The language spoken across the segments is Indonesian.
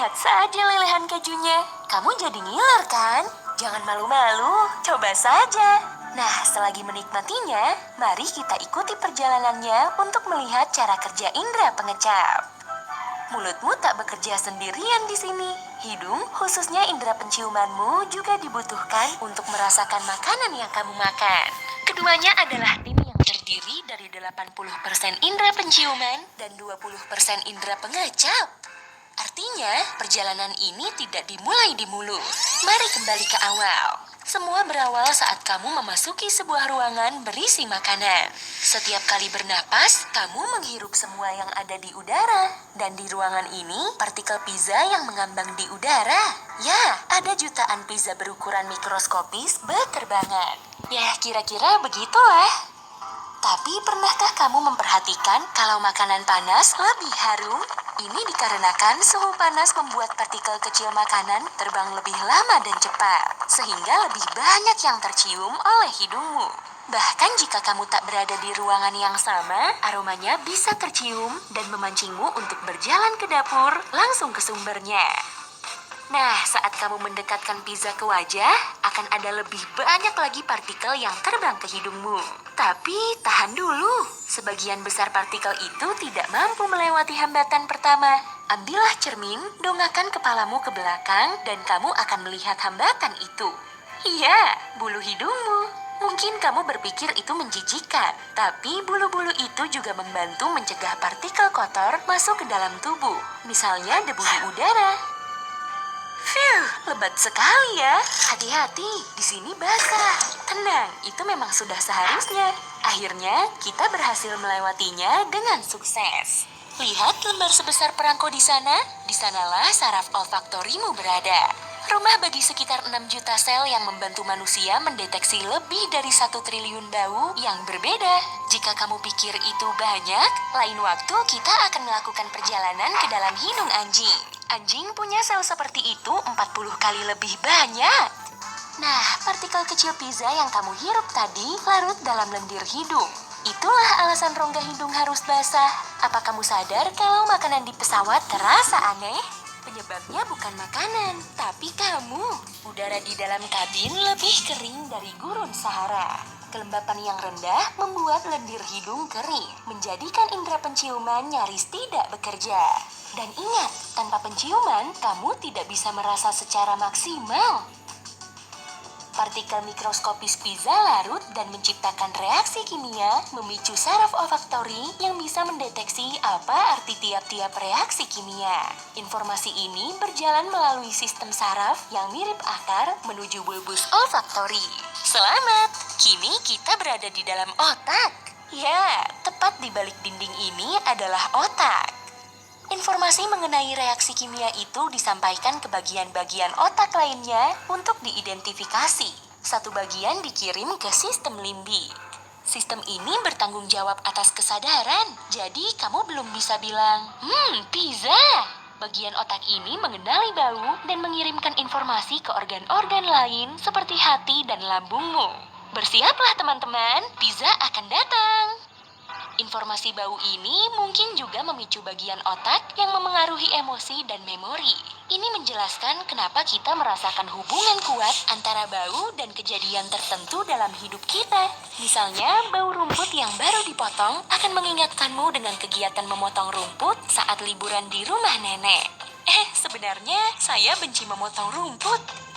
lihat saja lelehan kejunya. Kamu jadi ngiler kan? Jangan malu-malu, coba saja. Nah, selagi menikmatinya, mari kita ikuti perjalanannya untuk melihat cara kerja indera pengecap. Mulutmu tak bekerja sendirian di sini. Hidung, khususnya indera penciumanmu, juga dibutuhkan untuk merasakan makanan yang kamu makan. Keduanya adalah tim yang terdiri dari 80% indera penciuman dan 20% indera pengecap. Artinya, perjalanan ini tidak dimulai di mulut. Mari kembali ke awal. Semua berawal saat kamu memasuki sebuah ruangan berisi makanan. Setiap kali bernapas, kamu menghirup semua yang ada di udara. Dan di ruangan ini, partikel pizza yang mengambang di udara. Ya, ada jutaan pizza berukuran mikroskopis berterbangan. Ya, kira-kira begitulah. Tapi pernahkah kamu memperhatikan kalau makanan panas lebih harum? Ini dikarenakan suhu panas membuat partikel kecil makanan terbang lebih lama dan cepat, sehingga lebih banyak yang tercium oleh hidungmu. Bahkan jika kamu tak berada di ruangan yang sama, aromanya bisa tercium dan memancingmu untuk berjalan ke dapur langsung ke sumbernya. Nah, saat kamu mendekatkan pizza ke wajah, akan ada lebih banyak lagi partikel yang terbang ke hidungmu. Tapi tahan dulu, sebagian besar partikel itu tidak mampu melewati hambatan pertama. Ambillah cermin, dongakkan kepalamu ke belakang, dan kamu akan melihat hambatan itu. Iya, bulu hidungmu. Mungkin kamu berpikir itu menjijikan, tapi bulu-bulu itu juga membantu mencegah partikel kotor masuk ke dalam tubuh. Misalnya debu di udara. Lebat sekali ya. Hati-hati, di sini basah. Tenang, itu memang sudah seharusnya. Akhirnya, kita berhasil melewatinya dengan sukses. Lihat lembar sebesar perangko di sana. Di sanalah saraf olfaktorimu berada. Rumah bagi sekitar 6 juta sel yang membantu manusia mendeteksi lebih dari 1 triliun bau yang berbeda. Jika kamu pikir itu banyak, lain waktu kita akan melakukan perjalanan ke dalam hidung anjing. Anjing punya sel seperti itu 40 kali lebih banyak. Nah, partikel kecil pizza yang kamu hirup tadi larut dalam lendir hidung. Itulah alasan rongga hidung harus basah. Apa kamu sadar kalau makanan di pesawat terasa aneh? Penyebabnya bukan makanan, tapi kamu. Udara di dalam kabin lebih kering dari gurun Sahara. Kelembapan yang rendah membuat lendir hidung kering, menjadikan indera penciuman nyaris tidak bekerja. Dan ingat, tanpa penciuman, kamu tidak bisa merasa secara maksimal. Partikel mikroskopis pizza larut dan menciptakan reaksi kimia memicu saraf olfaktori yang bisa mendeteksi apa arti tiap-tiap reaksi kimia. Informasi ini berjalan melalui sistem saraf yang mirip akar menuju bulbus olfaktori. Selamat, kini kita berada di dalam otak. Ya, tepat di balik dinding ini adalah otak. Informasi mengenai reaksi kimia itu disampaikan ke bagian-bagian otak lainnya untuk diidentifikasi. Satu bagian dikirim ke sistem limbik. Sistem ini bertanggung jawab atas kesadaran, jadi kamu belum bisa bilang, pizza. Bagian otak ini mengenali bau dan mengirimkan informasi ke organ-organ lain seperti hati dan lambungmu. Bersiaplah teman-teman, pizza akan datang. Informasi bau ini mungkin juga memicu bagian otak yang memengaruhi emosi dan memori. Ini menjelaskan kenapa kita merasakan hubungan kuat antara bau dan kejadian tertentu dalam hidup kita. Misalnya, bau rumput yang baru dipotong akan mengingatkanmu dengan kegiatan memotong rumput saat liburan di rumah nenek. Sebenarnya saya benci memotong rumput.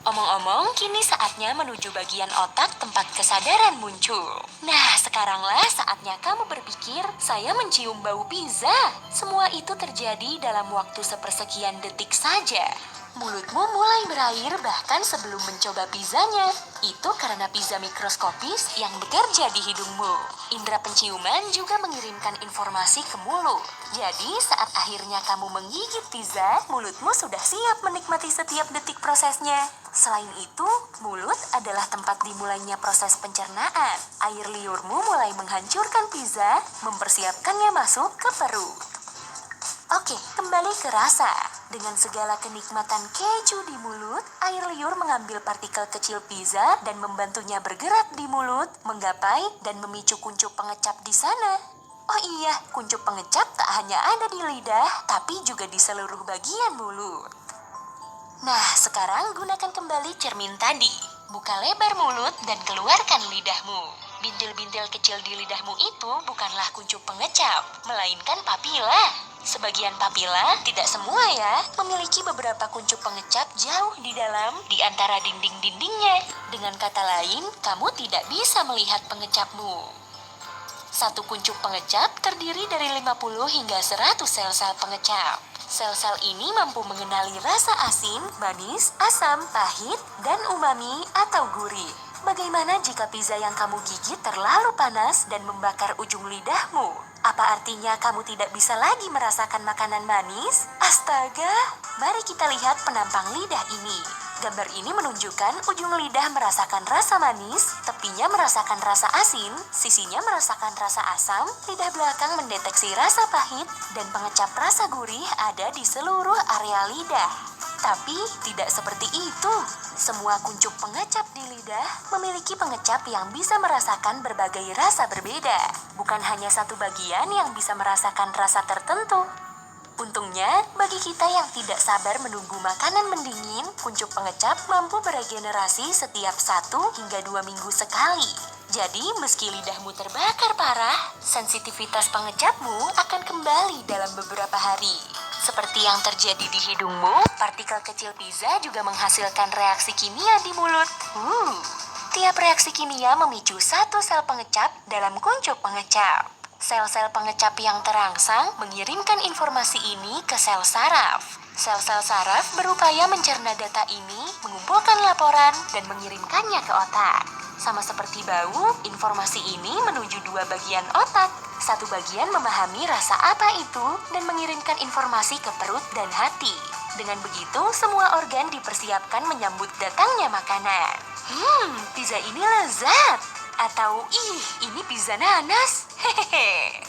Omong-omong, kini saatnya menuju bagian otak tempat kesadaran muncul. Nah, sekaranglah saatnya kamu berpikir, saya mencium bau pizza. Semua itu terjadi dalam waktu sepersekian detik saja. Mulutmu mulai berair bahkan sebelum mencoba pizzanya. Itu karena pizza mikroskopis yang bekerja di hidungmu. Indera penciuman juga mengirimkan informasi ke mulut. Jadi saat akhirnya kamu menggigit pizza, mulutmu sudah siap menikmati setiap detik prosesnya. Selain itu, mulut adalah tempat dimulainya proses pencernaan. Air liurmu mulai menghancurkan pizza, mempersiapkannya masuk ke perut. Oke, kembali ke rasa. Dengan segala kenikmatan keju di mulut, air liur mengambil partikel kecil pizza dan membantunya bergerak di mulut, menggapai dan memicu kuncup pengecap di sana. Oh iya, kuncup pengecap tak hanya ada di lidah, tapi juga di seluruh bagian mulut. Nah, sekarang gunakan kembali cermin tadi. Buka lebar mulut dan keluarkan lidahmu. Bintil-bintil kecil di lidahmu itu bukanlah kuncup pengecap, melainkan papila. Sebagian papila, tidak semua ya, memiliki beberapa kuncup pengecap jauh di dalam di antara dinding-dindingnya. Dengan kata lain, kamu tidak bisa melihat pengecapmu. Satu kuncup pengecap terdiri dari 50 hingga 100 sel-sel pengecap. Sel-sel ini mampu mengenali rasa asin, manis, asam, pahit, dan umami atau gurih. Bagaimana jika pizza yang kamu gigit terlalu panas dan membakar ujung lidahmu? Apa artinya kamu tidak bisa lagi merasakan makanan manis? Astaga, mari kita lihat penampang lidah ini. Gambar ini menunjukkan ujung lidah merasakan rasa manis, tepinya merasakan rasa asin, sisinya merasakan rasa asam, lidah belakang mendeteksi rasa pahit, dan pengecap rasa gurih ada di seluruh area lidah. Tapi tidak seperti itu. Semua kuncup pengecap di lidah memiliki pengecap yang bisa merasakan berbagai rasa berbeda. Bukan hanya satu bagian yang bisa merasakan rasa tertentu. Untungnya, bagi kita yang tidak sabar menunggu makanan mendingin, kuncup pengecap mampu beregenerasi setiap 1 hingga 2 minggu sekali. Jadi, meski lidahmu terbakar parah, sensitivitas pengecapmu akan kembali dalam beberapa hari. Seperti yang terjadi di hidungmu, partikel kecil pizza juga menghasilkan reaksi kimia di mulut. Tiap reaksi kimia memicu satu sel pengecap dalam kuncup pengecap. Sel-sel pengecap yang terangsang mengirimkan informasi ini ke sel saraf. Sel-sel saraf berupaya mencerna data ini, mengumpulkan laporan, dan mengirimkannya ke otak. Sama seperti bau, informasi ini menuju 2 bagian otak. Satu bagian memahami rasa apa itu dan mengirimkan informasi ke perut dan hati. Dengan begitu, semua organ dipersiapkan menyambut datangnya makanan. Pizza ini lezat. Atau, ini pizza nanas. Hehehe.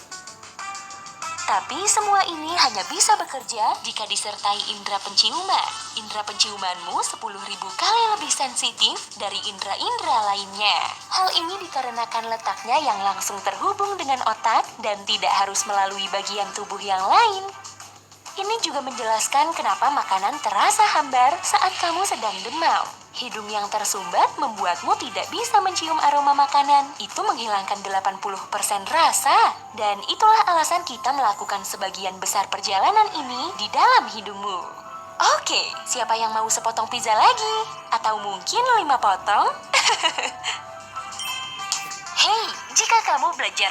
Tapi semua ini hanya bisa bekerja jika disertai indera penciuman. Indera penciumanmu 10.000 kali lebih sensitif dari indera-indera lainnya. Hal ini dikarenakan letaknya yang langsung terhubung dengan otak dan tidak harus melalui bagian tubuh yang lain. Ini juga menjelaskan kenapa makanan terasa hambar saat kamu sedang demam. Hidung yang tersumbat membuatmu tidak bisa mencium aroma makanan. Itu menghilangkan 80% rasa. Dan itulah alasan kita melakukan sebagian besar perjalanan ini di dalam hidungmu. Oke, siapa yang mau sepotong pizza lagi? Atau mungkin 5 potong? Hei, jika kamu belajar